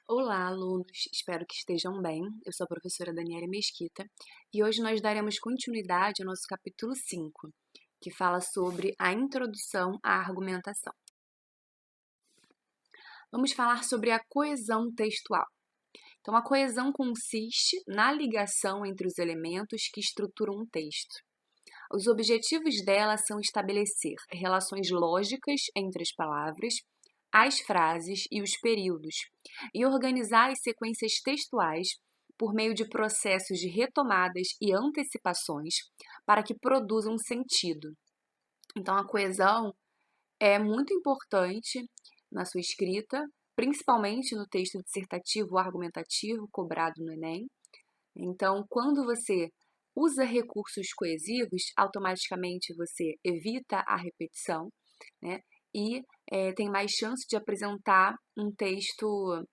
Olá, alunos! Espero que estejam bem. Eu sou a professora Daniela Mesquita e hoje nós daremos continuidade ao nosso capítulo 5, que fala sobre a introdução à argumentação. Vamos falar sobre a coesão textual. Então, a coesão consiste na ligação entre os elementos que estruturam um texto. Os objetivos dela são estabelecer relações lógicas entre as palavras, as frases e os períodos, e organizar as sequências textuais por meio de processos de retomadas e antecipações para que produzam sentido. Então, a coesão é muito importante na sua escrita, principalmente no texto dissertativo ou argumentativo cobrado no Enem. Então, quando você usa recursos coesivos, automaticamente você evita a repetição, né? E tem mais chance de apresentar um texto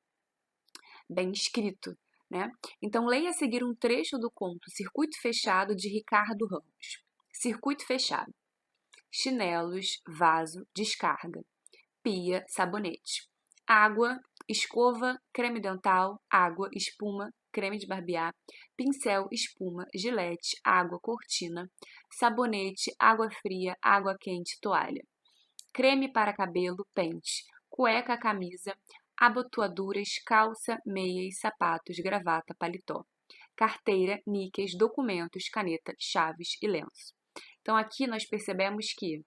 bem escrito, né? Então, leia a seguir um trecho do conto Circuito Fechado, de Ricardo Ramos. Circuito fechado. Chinelos, vaso, descarga. Pia, sabonete. Água, escova, creme dental, água, espuma, creme de barbear, pincel, espuma, gilete, água, cortina, sabonete, água fria, água quente, toalha. Creme para cabelo, pente, cueca, camisa, abotoaduras, calça, meias, sapatos, gravata, paletó. Carteira, níqueis, documentos, caneta, chaves e lenço. Então, aqui nós percebemos que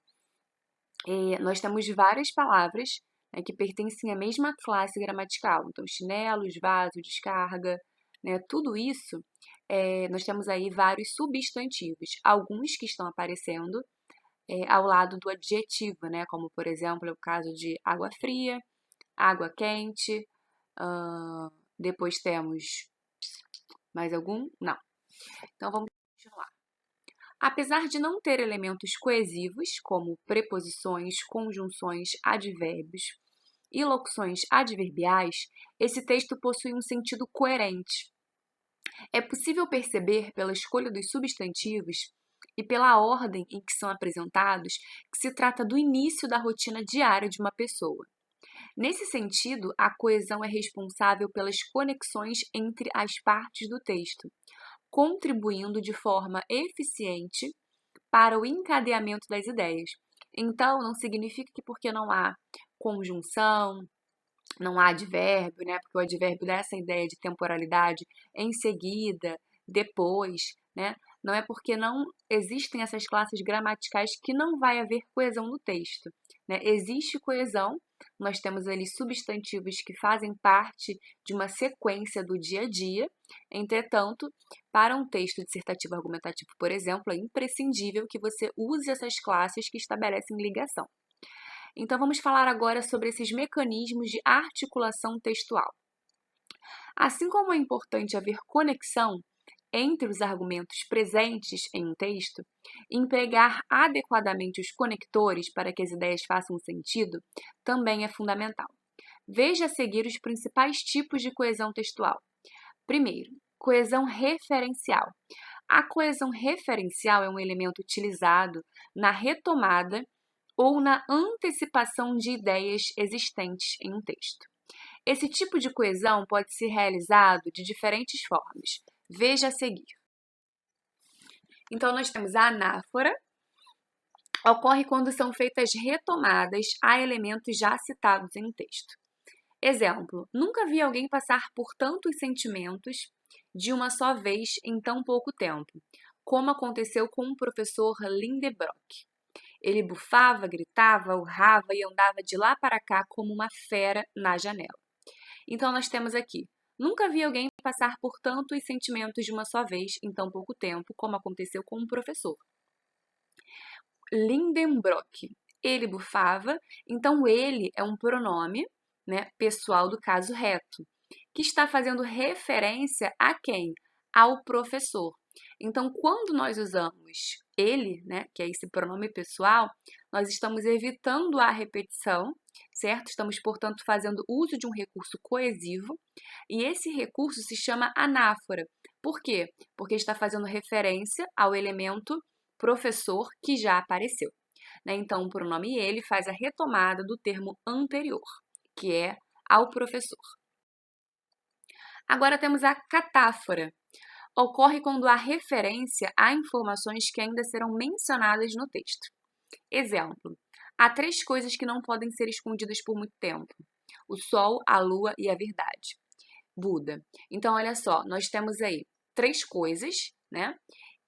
nós temos várias palavras, né, que pertencem à mesma classe gramatical. Então, chinelos, vaso, descarga, né, tudo isso, nós temos aí vários substantivos. Alguns que estão aparecendo ao lado do adjetivo, né, como, por exemplo, o caso de água fria, água quente. Depois temos mais algum? Não. Então, vamos continuar. Apesar de não ter elementos coesivos, como preposições, conjunções, advérbios e locuções adverbiais, esse texto possui um sentido coerente. É possível perceber pela escolha dos substantivos e pela ordem em que são apresentados que se trata do início da rotina diária de uma pessoa. Nesse sentido, a coesão é responsável pelas conexões entre as partes do texto, contribuindo de forma eficiente para o encadeamento das ideias. Então, não significa que porque não há conjunção, não há advérbio, né? Porque o advérbio dá essa ideia de temporalidade em seguida, depois, né? Não é porque não existem essas classes gramaticais que não vai haver coesão no texto, né? Existe coesão, nós temos ali substantivos que fazem parte de uma sequência do dia a dia. Entretanto, para um texto dissertativo argumentativo, por exemplo, é imprescindível que você use essas classes que estabelecem ligação. Então, vamos falar agora sobre esses mecanismos de articulação textual. Assim como é importante haver conexão entre os argumentos presentes em um texto, empregar adequadamente os conectores para que as ideias façam sentido também é fundamental. Veja a seguir os principais tipos de coesão textual. Primeiro, coesão referencial. A coesão referencial é um elemento utilizado na retomada ou na antecipação de ideias existentes em um texto. Esse tipo de coesão pode ser realizado de diferentes formas. Veja a seguir. Então, nós temos a anáfora. Ocorre quando são feitas retomadas a elementos já citados em um texto. Exemplo: nunca vi alguém passar por tantos sentimentos de uma só vez em tão pouco tempo, como aconteceu com o professor Lindenbrock. Ele bufava, gritava, urrava e andava de lá para cá como uma fera na janela. Então, nós temos aqui: nunca vi alguém passar por tantos sentimentos de uma só vez em tão pouco tempo, como aconteceu com um professor. Lindenbrock. Ele bufava, então ele é um pronome, né, pessoal do caso reto, que está fazendo referência a quem? Ao professor. Então, quando nós usamos ele, né, que é esse pronome pessoal, nós estamos evitando a repetição, certo? Estamos, portanto, fazendo uso de um recurso coesivo, e esse recurso se chama anáfora. Por quê? Porque está fazendo referência ao elemento professor que já apareceu, né? Então, o pronome ele faz a retomada do termo anterior, que é ao professor. Agora temos a catáfora. Ocorre quando há referência a informações que ainda serão mencionadas no texto. Exemplo: há 3 coisas que não podem ser escondidas por muito tempo: o sol, a lua e a verdade. Buda. Então, olha só, nós temos aí 3 coisas, né?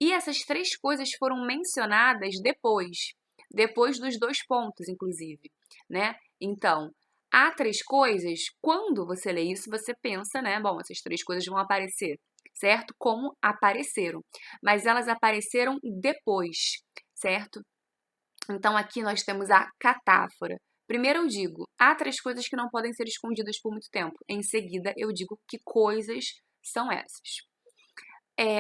E essas 3 coisas foram mencionadas depois dos 2 pontos, inclusive, né? Então, há 3 coisas, quando você lê isso, você pensa, né? Bom, essas 3 coisas vão aparecer, certo? Como apareceram. Mas elas apareceram depois, certo? Então, aqui nós temos a catáfora. Primeiro eu digo, há 3 coisas que não podem ser escondidas por muito tempo. Em seguida, eu digo que coisas são essas.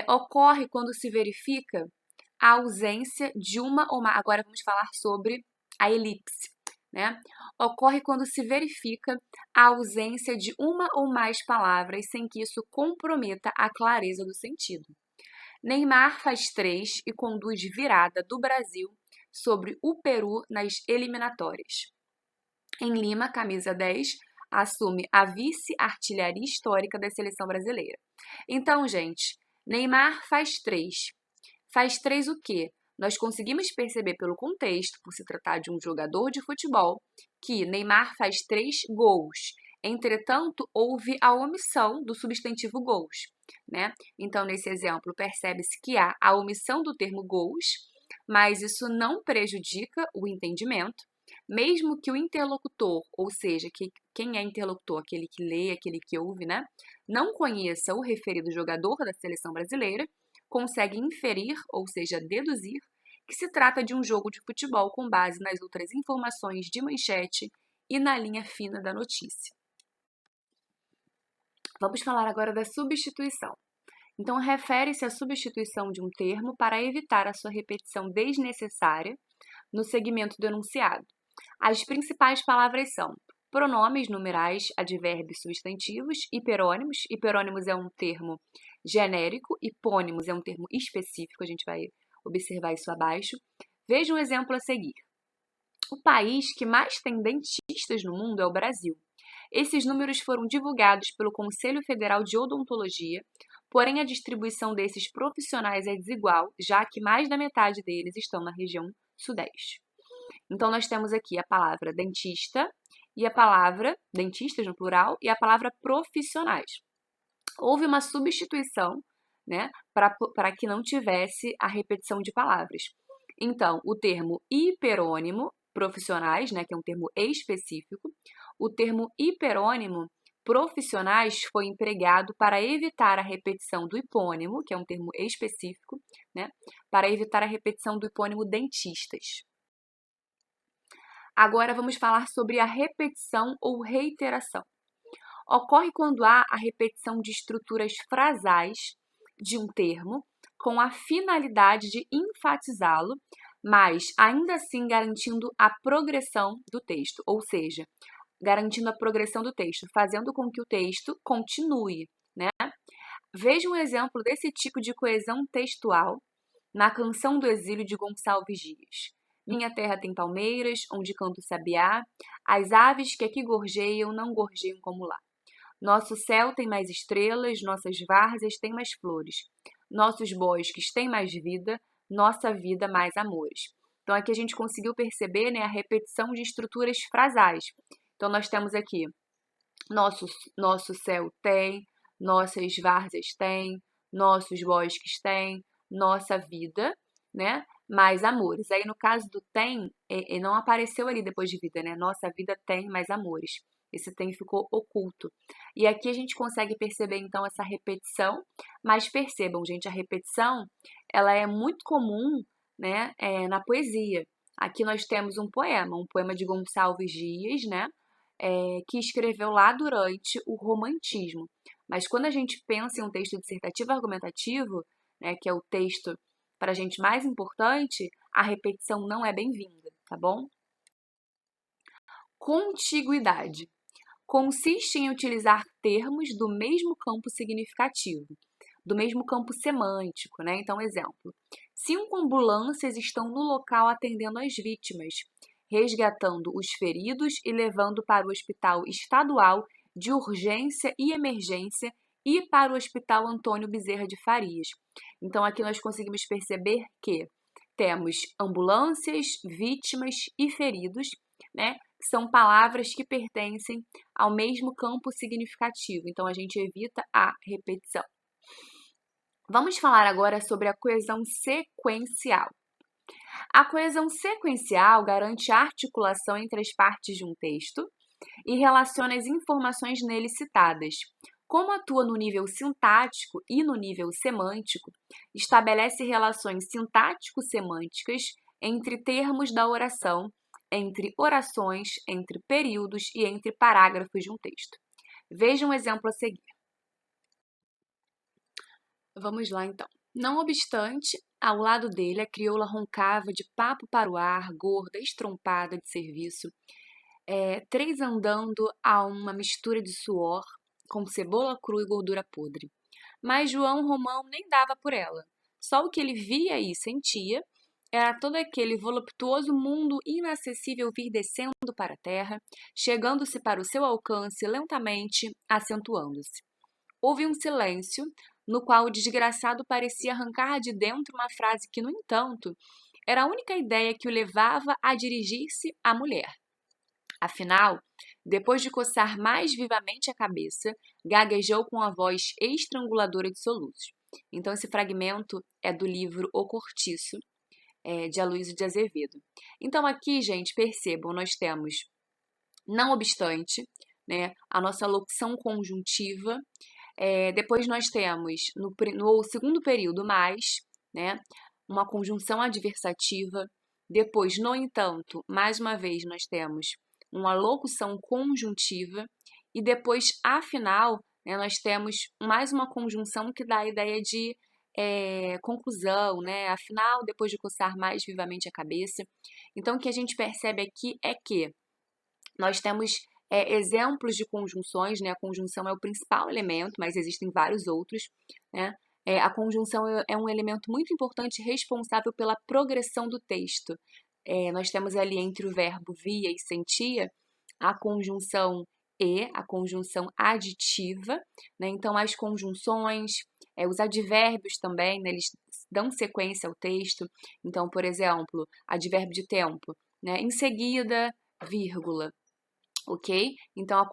Ocorre quando se verifica a ausência de uma ou mais. Agora vamos falar sobre a elipse, né? Ocorre quando se verifica a ausência de uma ou mais palavras sem que isso comprometa a clareza do sentido. Neymar faz 3 e conduz virada do Brasil sobre o Peru nas eliminatórias. Em Lima, camisa 10, assume a vice-artilharia histórica da seleção brasileira. Então, gente, Neymar faz 3. Faz 3 o quê? Nós conseguimos perceber pelo contexto, por se tratar de um jogador de futebol, que Neymar faz 3 gols. Entretanto, houve a omissão do substantivo gols, né? Então, nesse exemplo, percebe-se que há a omissão do termo gols, mas isso não prejudica o entendimento, mesmo que o interlocutor, ou seja, quem é interlocutor, aquele que lê, aquele que ouve, né, não conheça o referido jogador da seleção brasileira, consegue inferir, ou seja, deduzir, que se trata de um jogo de futebol com base nas outras informações de manchete e na linha fina da notícia. Vamos falar agora da substituição. Então, refere-se à substituição de um termo para evitar a sua repetição desnecessária no segmento do enunciado. As principais palavras são pronomes numerais, advérbios, substantivos, hiperônimos. Hiperônimos é um termo genérico, hipônimos é um termo específico, a gente vai observar isso abaixo. Veja um exemplo a seguir. O país que mais tem dentistas no mundo é o Brasil. Esses números foram divulgados pelo Conselho Federal de Odontologia, porém a distribuição desses profissionais é desigual, já que mais da metade deles estão na região sudeste. Então, nós temos aqui a palavra dentista e a palavra dentistas no plural e a palavra profissionais. Houve uma substituição, né, para que não tivesse a repetição de palavras. Então, o termo hiperônimo profissionais, né, que é um termo específico, o termo hiperônimo profissionais foi empregado para evitar a repetição do hipônimo, que é um termo específico, né, para evitar a repetição do hipônimo dentistas. Agora vamos falar sobre a repetição ou reiteração. Ocorre quando há a repetição de estruturas frasais de um termo com a finalidade de enfatizá-lo, mas ainda assim garantindo a progressão do texto, ou seja, garantindo a progressão do texto, fazendo com que o texto continue, né? Veja um exemplo desse tipo de coesão textual na Canção do Exílio de Gonçalves Dias. Minha terra tem palmeiras, onde canta o sabiá, as aves que aqui gorjeiam não gorjeiam como lá. Nosso céu tem mais estrelas, nossas várzeas têm mais flores. Nossos bosques têm mais vida, nossa vida mais amores. Então, aqui a gente conseguiu perceber, né, a repetição de estruturas frasais. Então, nós temos aqui, nosso céu tem, nossas várzeas têm, nossos bosques têm, nossa vida, né, mais amores. Aí, no caso do tem, não apareceu ali depois de vida, né? Nossa vida tem mais amores. Esse tem ficou oculto. E aqui a gente consegue perceber, então, essa repetição. Mas percebam, gente, a repetição, ela é muito comum, né, na poesia. Aqui nós temos um poema de Gonçalves Dias, né, que escreveu lá durante o Romantismo. Mas quando a gente pensa em um texto dissertativo argumentativo, né, que é o texto para a gente mais importante, a repetição não é bem-vinda, tá bom? Contiguidade. Consiste em utilizar termos do mesmo campo significativo, do mesmo campo semântico, né? Então, exemplo. 5 ambulâncias estão no local atendendo as vítimas, resgatando os feridos e levando para o hospital estadual de urgência e emergência e para o Hospital Antônio Bezerra de Farias. Então, aqui nós conseguimos perceber que temos ambulâncias, vítimas e feridos, né? São palavras que pertencem ao mesmo campo significativo, então a gente evita a repetição. Vamos falar agora sobre a coesão sequencial. A coesão sequencial garante a articulação entre as partes de um texto e relaciona as informações nele citadas. Como atua no nível sintático e no nível semântico, estabelece relações sintático-semânticas entre termos da oração, entre orações, entre períodos e entre parágrafos de um texto. Veja um exemplo a seguir. Vamos lá, então. Não obstante, ao lado dele, a crioula roncava de papo para o ar, gorda, estrompada de serviço, três andando a uma mistura de suor, com cebola crua e gordura podre. Mas João Romão nem dava por ela. Só o que ele via e sentia era todo aquele voluptuoso mundo inacessível vir descendo para a terra, chegando-se para o seu alcance lentamente, acentuando-se. Houve um silêncio, no qual o desgraçado parecia arrancar de dentro uma frase que, no entanto, era a única ideia que o levava a dirigir-se à mulher. Afinal, depois de coçar mais vivamente a cabeça, gaguejou com a voz estranguladora de soluços. Então, esse fragmento é do livro O Cortiço, de Aloysio de Azevedo. Então, aqui, gente, percebam, nós temos, não obstante, né, a nossa locução conjuntiva. Depois nós temos, no segundo período, mais, né, uma conjunção adversativa. Depois, no entanto, mais uma vez, nós temos uma locução conjuntiva. E depois, afinal, né, nós temos mais uma conjunção que dá a ideia de conclusão, né? Afinal, depois de coçar mais vivamente a cabeça. Então, o que a gente percebe aqui é que nós temos exemplos de conjunções, né? A conjunção é o principal elemento, mas existem vários outros, né? A conjunção é um elemento muito importante responsável pela progressão do texto. Nós temos ali entre o verbo via e sentia a conjunção e, a conjunção aditiva, né? Então, as conjunções, os advérbios também, né? Eles dão sequência ao texto. Então, por exemplo, advérbio de tempo, né? Em seguida, vírgula. Ok? Então, a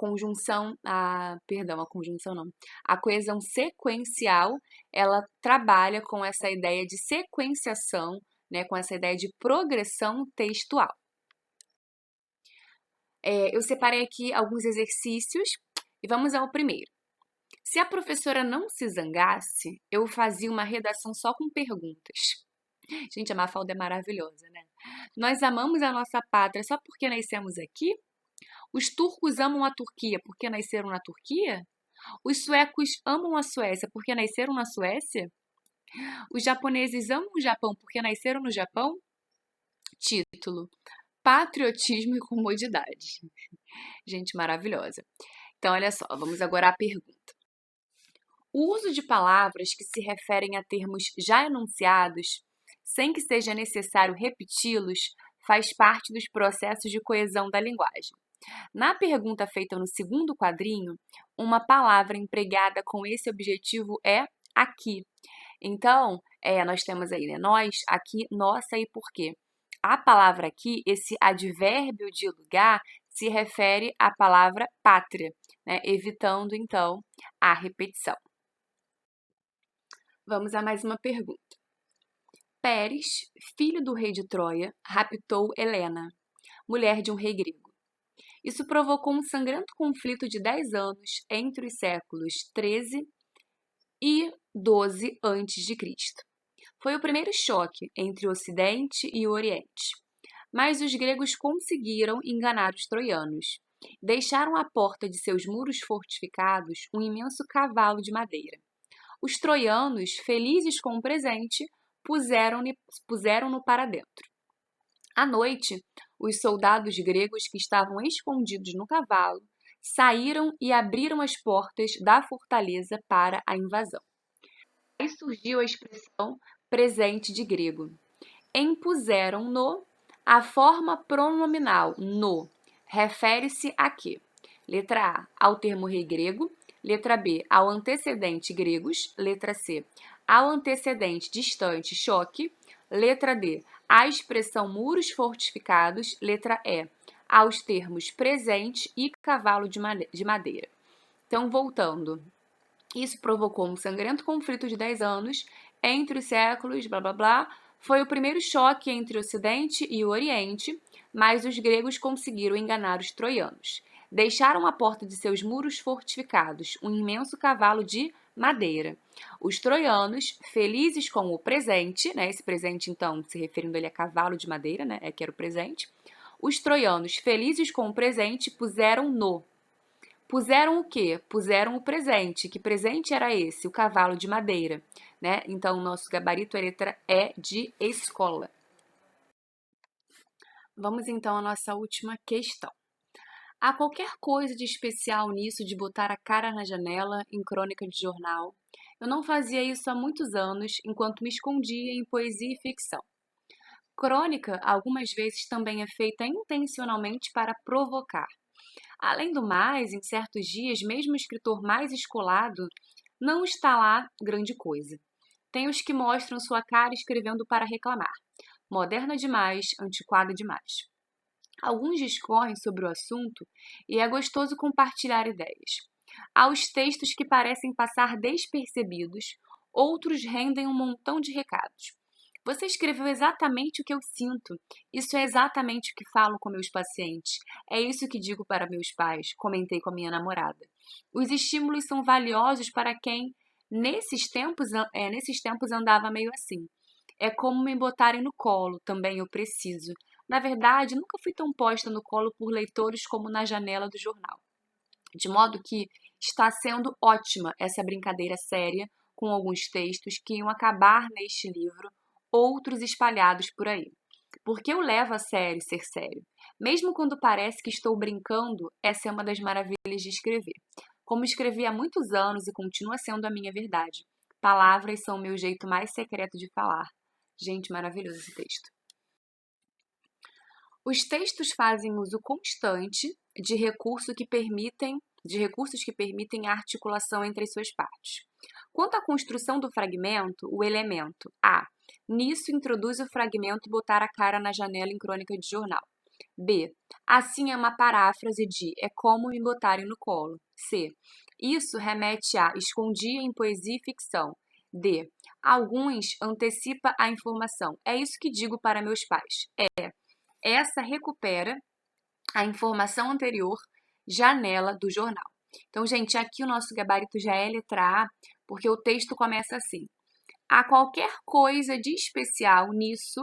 coesão sequencial, ela trabalha com essa ideia de sequenciação, né, com essa ideia de progressão textual. Eu separei aqui alguns exercícios e vamos ao primeiro. Se a professora não se zangasse, eu fazia uma redação só com perguntas. Gente, a Mafalda é maravilhosa, né? Nós amamos a nossa pátria só porque nascemos aqui? Os turcos amam a Turquia porque nasceram na Turquia? Os suecos amam a Suécia porque nasceram na Suécia? Os japoneses amam o Japão porque nasceram no Japão? Título: Patriotismo e comodidade. Gente maravilhosa. Então, olha só, vamos agora à pergunta. O uso de palavras que se referem a termos já enunciados, sem que seja necessário repeti-los, faz parte dos processos de coesão da linguagem. Na pergunta feita no segundo quadrinho, uma palavra empregada com esse objetivo é aqui. Então, nós temos aí, né, nós, aqui, nossa e por quê. A palavra aqui, esse advérbio de lugar, se refere à palavra pátria, né, evitando, então, a repetição. Vamos a mais uma pergunta. Pérez, filho do rei de Troia, raptou Helena, mulher de um rei grego. Isso provocou um sangrento conflito de 10 anos entre os séculos 13 e 12 a.C. Foi o primeiro choque entre o Ocidente e o Oriente. Mas os gregos conseguiram enganar os troianos. Deixaram à porta de seus muros fortificados um imenso cavalo de madeira. Os troianos, felizes com o presente, puseram-no para dentro. À noite, os soldados gregos que estavam escondidos no cavalo saíram e abriram as portas da fortaleza para a invasão. Aí surgiu a expressão presente de grego. Impuseram-no. A forma pronominal no refere-se a quê? Letra A, ao termo rei grego. Letra B, ao antecedente gregos. Letra C, ao antecedente distante choque. Letra D, à expressão muros fortificados. Letra E, aos termos presente e cavalo de madeira. Então, voltando, isso provocou um sangrento conflito de 10 anos entre os séculos, blá blá blá. Foi o primeiro choque entre o Ocidente e o Oriente, mas os gregos conseguiram enganar os troianos. Deixaram à porta de seus muros fortificados um imenso cavalo de madeira. Os troianos, felizes com o presente, né, esse presente então se referindo ali a cavalo de madeira, né, que era o presente, os troianos, felizes com o presente, Puseram o quê? Puseram o presente. Que presente era esse? O cavalo de madeira, né? Então, o nosso gabarito, a letra E de escola. Vamos então à nossa última questão. Há qualquer coisa de especial nisso de botar a cara na janela em crônica de jornal? Eu não fazia isso há muitos anos, enquanto me escondia em poesia e ficção. Crônica, algumas vezes, também é feita intencionalmente para provocar. Além do mais, em certos dias, mesmo o escritor mais escolado não está lá grande coisa. Tem os que mostram sua cara escrevendo para reclamar. Moderna demais, antiquada demais. Alguns discorrem sobre o assunto e é gostoso compartilhar ideias. Há os textos que parecem passar despercebidos, outros rendem um montão de recados. Você escreveu exatamente o que eu sinto. Isso é exatamente o que falo com meus pacientes. É isso que digo para meus pais, comentei com a minha namorada. Os estímulos são valiosos para quem, nesses tempos andava meio assim. É como me botarem no colo, também eu preciso. Na verdade, nunca fui tão posta no colo por leitores como na janela do jornal. De modo que está sendo ótima essa brincadeira séria com alguns textos que iam acabar neste livro, outros espalhados por aí. Porque eu levo a sério ser sério. Mesmo quando parece que estou brincando, essa é uma das maravilhas de escrever. Como escrevi há muitos anos e continua sendo a minha verdade. Palavras são o meu jeito mais secreto de falar. Gente, maravilhoso esse texto. Os textos fazem uso constante de recursos que permitem a articulação entre as suas partes. Quanto à construção do fragmento, o elemento A. Nisso introduz o fragmento botar a cara na janela em crônica de jornal. B. Assim é uma paráfrase de é como me botarem no colo. C. Isso remete a escondia em poesia e ficção. D. Alguns antecipa a informação. É isso que digo para meus pais. Essa recupera a informação anterior, janela do jornal. Então, gente, aqui o nosso gabarito já é letra A, porque o texto começa assim. Há qualquer coisa de especial nisso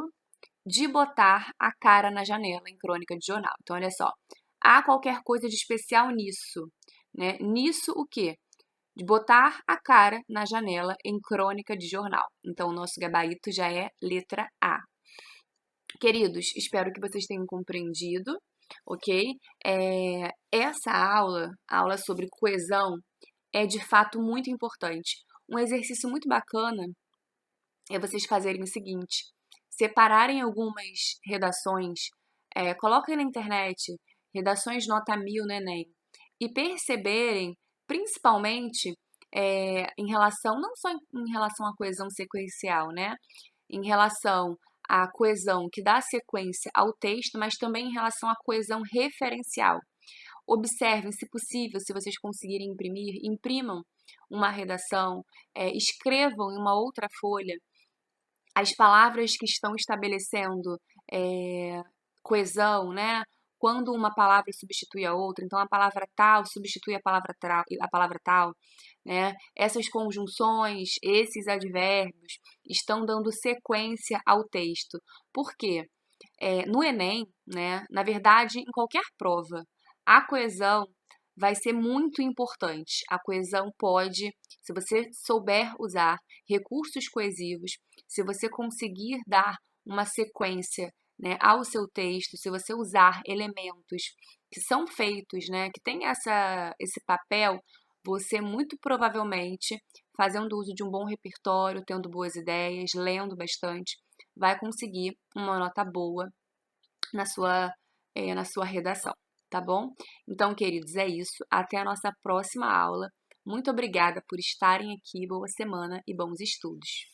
de botar a cara na janela em crônica de jornal. Então, olha só. Há qualquer coisa de especial nisso, né? Nisso o quê? De botar a cara na janela em crônica de jornal. Então, o nosso gabarito já é letra A. Queridos, espero que vocês tenham compreendido, ok? Essa aula, a aula sobre coesão, é de fato muito importante. Um exercício muito bacana é vocês fazerem o seguinte: separarem algumas redações, coloquem na internet redações nota 1000 no Enem e perceberem, principalmente, em relação, não só em relação à coesão sequencial, né? Em relação à coesão que dá sequência ao texto, mas também em relação à coesão referencial. Observem, se possível, se vocês conseguirem imprimir, imprimam uma redação, escrevam em uma outra folha as palavras que estão estabelecendo coesão, né? Quando uma palavra substitui a outra, então a palavra tal substitui a palavra tal, né? Essas conjunções, esses advérbios estão dando sequência ao texto. Por quê? No Enem, né? Na verdade, em qualquer prova, a coesão vai ser muito importante. A coesão pode, se você souber usar recursos coesivos, se você conseguir dar uma sequência, né, ao seu texto, se você usar elementos que são feitos, né, que tem esse papel, você muito provavelmente, fazendo uso de um bom repertório, tendo boas ideias, lendo bastante, vai conseguir uma nota boa na sua redação, tá bom? Então, queridos, é isso. Até a nossa próxima aula. Muito obrigada por estarem aqui, boa semana e bons estudos!